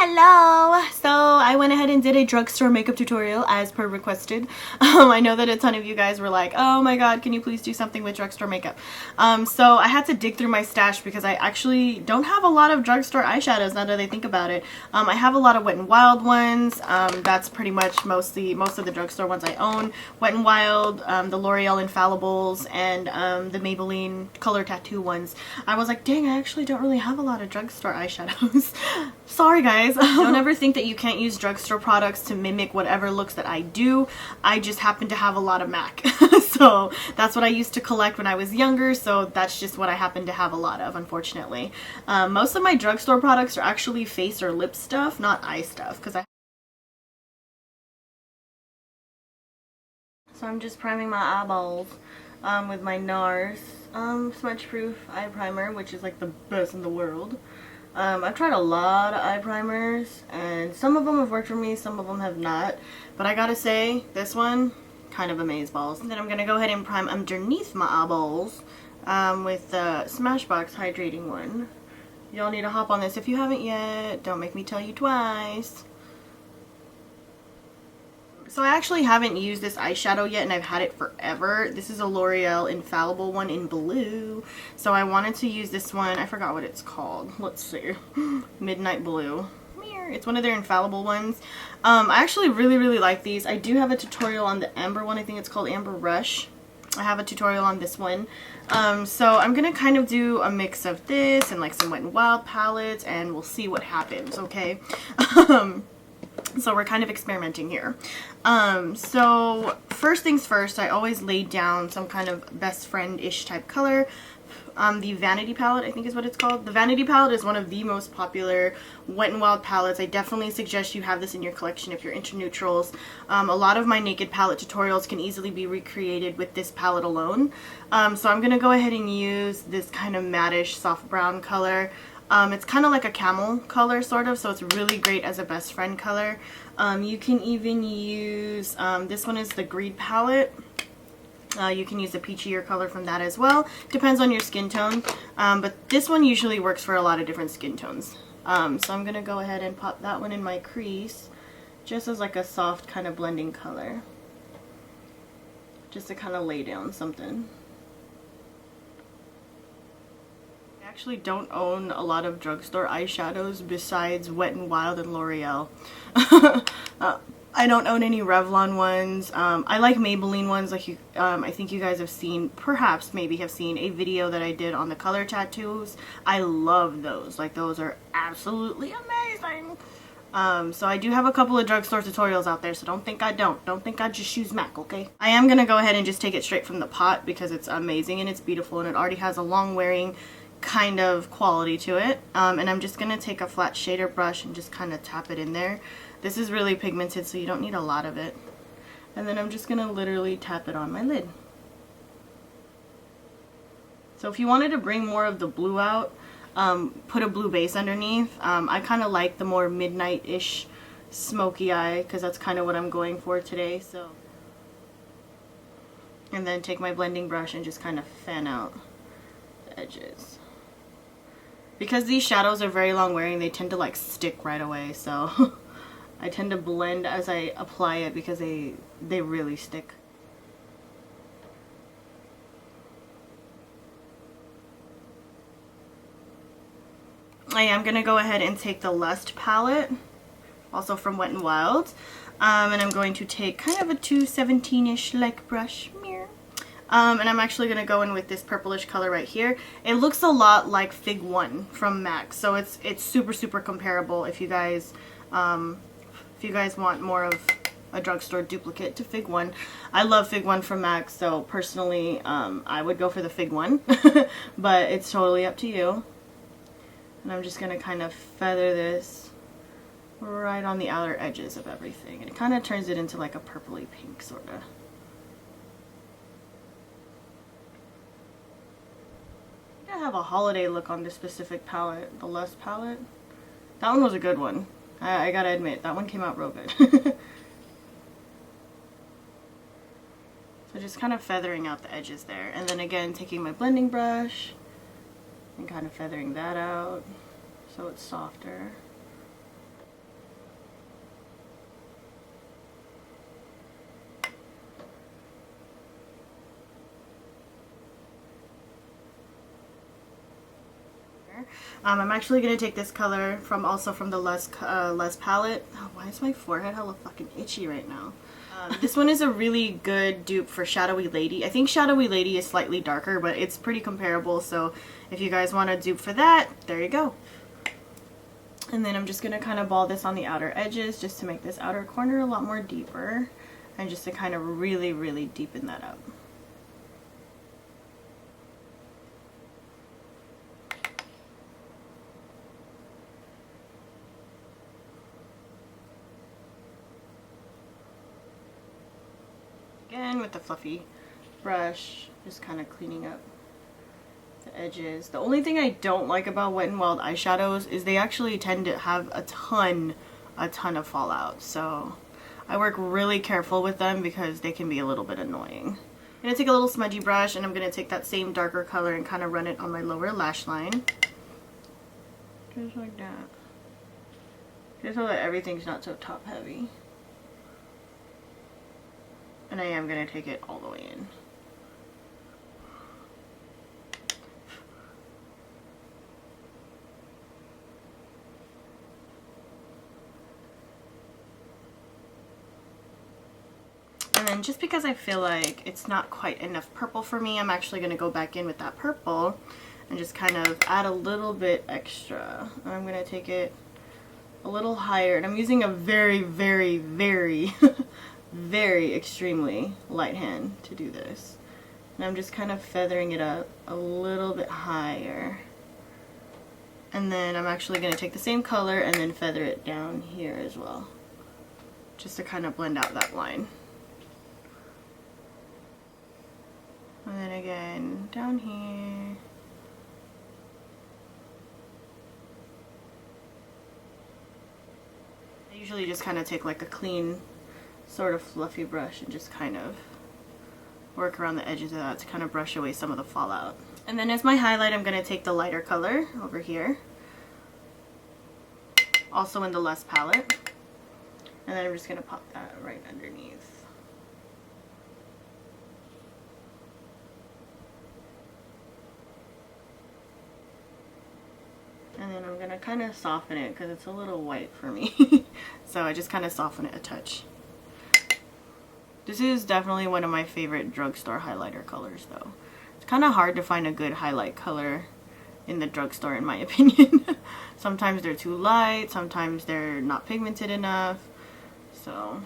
Hello! So I went ahead and did a drugstore makeup tutorial as per requested. I know that a ton of you guys were like, oh my god, can you please do something with drugstore makeup? So I had to dig through my stash because I actually don't have a lot of drugstore eyeshadows now that I think about it. I have a lot of Wet n Wild ones. That's pretty much most of the drugstore ones I own. Wet n Wild, the L'Oreal Infallibles, and the Maybelline Color Tattoo ones. I was like, dang, I actually don't really have a lot of drugstore eyeshadows. Sorry guys. Don't ever think that you can't use drugstore products to mimic whatever looks that I do. I just happen to have a lot of MAC. So that's what I used to collect when I was younger, so that's just what I happen to have a lot of, unfortunately. Most of my drugstore products are actually face or lip stuff, not eye stuff, So I'm just priming my eyeballs with my NARS smudge proof eye primer, which is like the best in the world. I've tried a lot of eye primers and some of them have worked for me, some of them have not, but I gotta say this one kind of amazeballs. And then I'm gonna go ahead and prime underneath my eyeballs with the Smashbox hydrating one. Y'all need to hop on this if you haven't yet. Don't make me tell you twice. So I actually haven't used this eyeshadow yet and I've had it forever. This is a L'Oreal Infallible one in blue. So I wanted to use this one. I forgot what it's called. Let's see. Midnight Blue. It's one of their Infallible ones. I actually really like these. I do have a tutorial on the Amber one. I think it's called Amber Rush. I have a tutorial on this one. So I'm going to kind of do a mix of this and like some Wet n Wild palettes and we'll see what happens, okay? So we're kind of experimenting here. So first things first, I always laid down some kind of best friend-ish type color. The Vanity Palette, I think is what it's called. The Vanity Palette is one of the most popular Wet n Wild palettes. I definitely suggest you have this in your collection if you're into neutrals. A lot of my naked palette tutorials can easily be recreated with this palette alone. So I'm going to go ahead and use this kind of mattish soft brown color. It's kind of like a camel color sort of, so it's really great as a best friend color. You can even use, this one is the Greed palette. You can use a peachier color from that as well. Depends on your skin tone, but this one usually works for a lot of different skin tones. So I'm going to go ahead and pop that one in my crease, just as like a soft kind of blending color. Just to kind of lay down something. I actually don't own a lot of drugstore eyeshadows besides Wet n Wild and L'Oreal. I don't own any Revlon ones. I like Maybelline ones. Like I think you guys have seen, perhaps maybe have seen a video that I did on the color tattoos. I love those. Like those are absolutely amazing. So I do have a couple of drugstore tutorials out there, so don't think I don't. Don't think I just use MAC, okay? I am going to go ahead and just take it straight from the pot because it's amazing and it's beautiful and it already has a long wearing kind of quality to it. And I'm just going to take a flat shader brush and just kind of tap it in there. This is really pigmented, so you don't need a lot of it. And then I'm just going to literally tap it on my lid. So if you wanted to bring more of the blue out, put a blue base underneath. I kind of like the more midnight-ish smoky eye because that's kind of what I'm going for today. So, and then take my blending brush and just kind of fan out the edges. Because these shadows are very long wearing, they tend to like stick right away, so I tend to blend as I apply it because they really stick. I am going to go ahead and take the Lust Palette, also from Wet n Wild, and I'm going to take kind of a 217-ish like brush. And I'm actually going to go in with this purplish color right here. It looks a lot like Fig 1 from MAC, so it's super comparable if you guys want more of a drugstore duplicate to Fig 1. I love Fig 1 from MAC, so personally I would go for the Fig 1, but it's totally up to you. And I'm just going to kind of feather this right on the outer edges of everything, and it kind of turns it into like a purpley pink sort of. I have a holiday look on this specific palette, the Lust palette. That one was a good one. I gotta admit, that one came out real good. So just kind of feathering out the edges there. And then again, taking my blending brush and kind of feathering that out so it's softer. I'm actually going to take this color from the Lust Palette. Oh, why is my forehead hella fucking itchy right now? This one is a really good dupe for Shadowy Lady. I think Shadowy Lady is slightly darker, but it's pretty comparable, so if you guys want a dupe for that, there you go. And then I'm just going to kind of ball this on the outer edges just to make this outer corner a lot more deeper and just to kind of really, really deepen that up. Again with the fluffy brush, just kind of cleaning up the edges. The only thing I don't like about Wet n Wild eyeshadows is they actually tend to have a ton of fallout. So I work really careful with them because they can be a little bit annoying. I'm going to take a little smudgy brush and I'm going to take that same darker color and kind of run it on my lower lash line. Just like that. Just so that everything's not so top heavy. And I am going to take it all the way in. And then just because I feel like it's not quite enough purple for me, I'm actually going to go back in with that purple and just kind of add a little bit extra. And I'm going to take it a little higher. And I'm using a very, very, very, very extremely light hand to do this. And I'm just kind of feathering it up a little bit higher. And then I'm actually going to take the same color and then feather it down here as well. Just to kind of blend out that line. And then again, down here. I usually just kind of take like a clean, sort of fluffy brush and just kind of work around the edges of that to kind of brush away some of the fallout. And then as my highlight, I'm going to take the lighter color over here. Also in the Lust palette. And then I'm just going to pop that right underneath. And then I'm going to kind of soften it because it's a little white for me. So I just kind of soften it a touch. This is definitely one of my favorite drugstore highlighter colors though. It's kind of hard to find a good highlight color in the drugstore in my opinion. Sometimes they're too light, sometimes they're not pigmented enough. So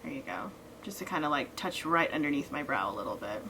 there you go. Just to kind of like touch right underneath my brow a little bit.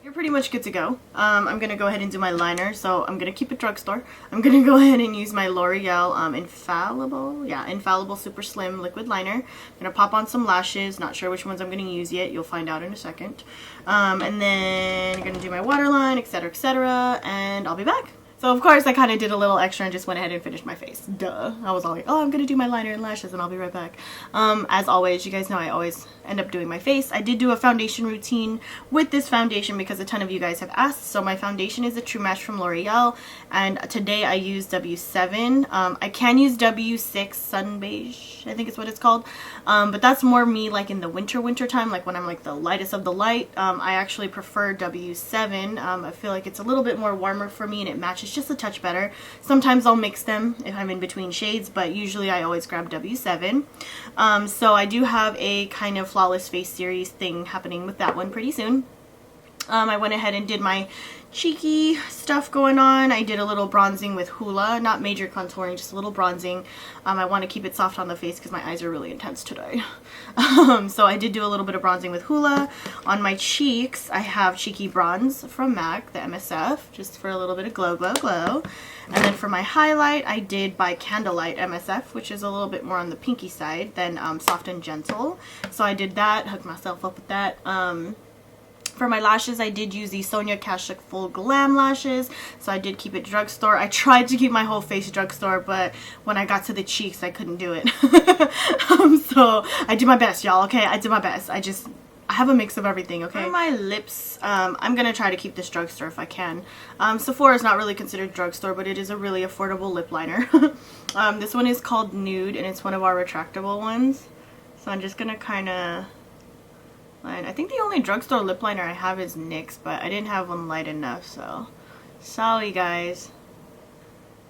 You're pretty much good to go. I'm going to go ahead and do my liner, so I'm going to keep it drugstore. I'm going to go ahead and use my L'Oreal Infallible, Infallible Super Slim Liquid Liner. I'm going to pop on some lashes, not sure which ones I'm going to use yet, you'll find out in a second. And then I'm going to do my waterline, etc., and I'll be back. So of course I kind of did a little extra and just went ahead and finished my face. Duh. I was all like, oh, I'm going to do my liner and lashes and I'll be right back. As always, you guys know I always end up doing my face. I did do a foundation routine with this foundation because a ton of you guys have asked. So my foundation is a True Match from L'Oreal and today I use W7. I can use W6 Sun Beige, I think is what it's called. But that's more me like in the winter time, like when I'm like the lightest of the light. I actually prefer W7. I feel like it's a little bit more warmer for me and it matches just a touch better. Sometimes I'll mix them if I'm in between shades, but usually I always grab W7. So I do have a kind of flawless face series thing happening with that one pretty soon. I went ahead and did my cheeky stuff going on. I did a little bronzing with HOOLA, not major contouring, just a little bronzing. I want to keep it soft on the face because my eyes are really intense today. So I did do a little bit of bronzing with HOOLA. On my cheeks, I have Cheeky Bronze from MAC, the MSF, just for a little bit of glow, glow, glow. And then for my highlight, I did By Candlelight MSF, which is a little bit more on the pinky side than Soft and Gentle. So I did that, hooked myself up with that. For my lashes, I did use the Sonia Kashuk Full Glam lashes, so I did keep it drugstore. I tried to keep my whole face drugstore, but when I got to the cheeks, I couldn't do it. So I did my best, y'all, okay? I did my best. I have a mix of everything, okay? For my lips, I'm going to try to keep this drugstore if I can. Sephora is not really considered drugstore, but it is a really affordable lip liner. This one is called Nude, and it's one of our retractable ones. So I'm just going to kind of... I think the only drugstore lip liner I have is NYX, but I didn't have one light enough, so Sorry, guys.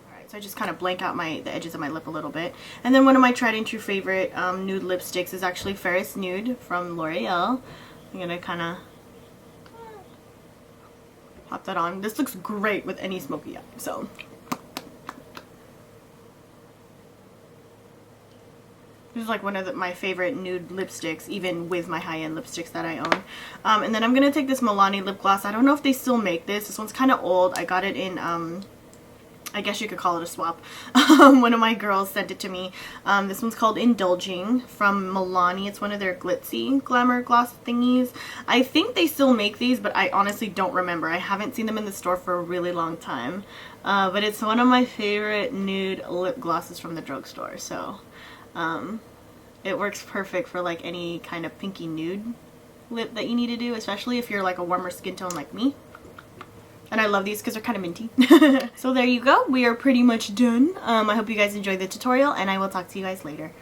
Alright, so I just kind of blank out the edges of my lip a little bit. And then one of my tried and true favorite nude lipsticks is actually Fairest Nude from L'Oreal. I'm going to kind of pop that on. This looks great with any smoky eye, so. This is like one of my favorite nude lipsticks, even with my high-end lipsticks that I own. And then I'm going to take this Milani Lip Gloss. I don't know if they still make this. This one's kind of old. I got it in, I guess you could call it a swap. One of my girls sent it to me. This one's called Endulging from Milani. It's one of their glitzy glamour gloss thingies. I think they still make these, but I honestly don't remember. I haven't seen them in the store for a really long time. But it's one of my favorite nude lip glosses from the drugstore. So, it works perfect for like any kind of pinky nude lip that you need to do, especially if you're like a warmer skin tone like me. And I love these because they're kind of minty. So there you go. We are pretty much done. I hope you guys enjoyed the tutorial, and I will talk to you guys later.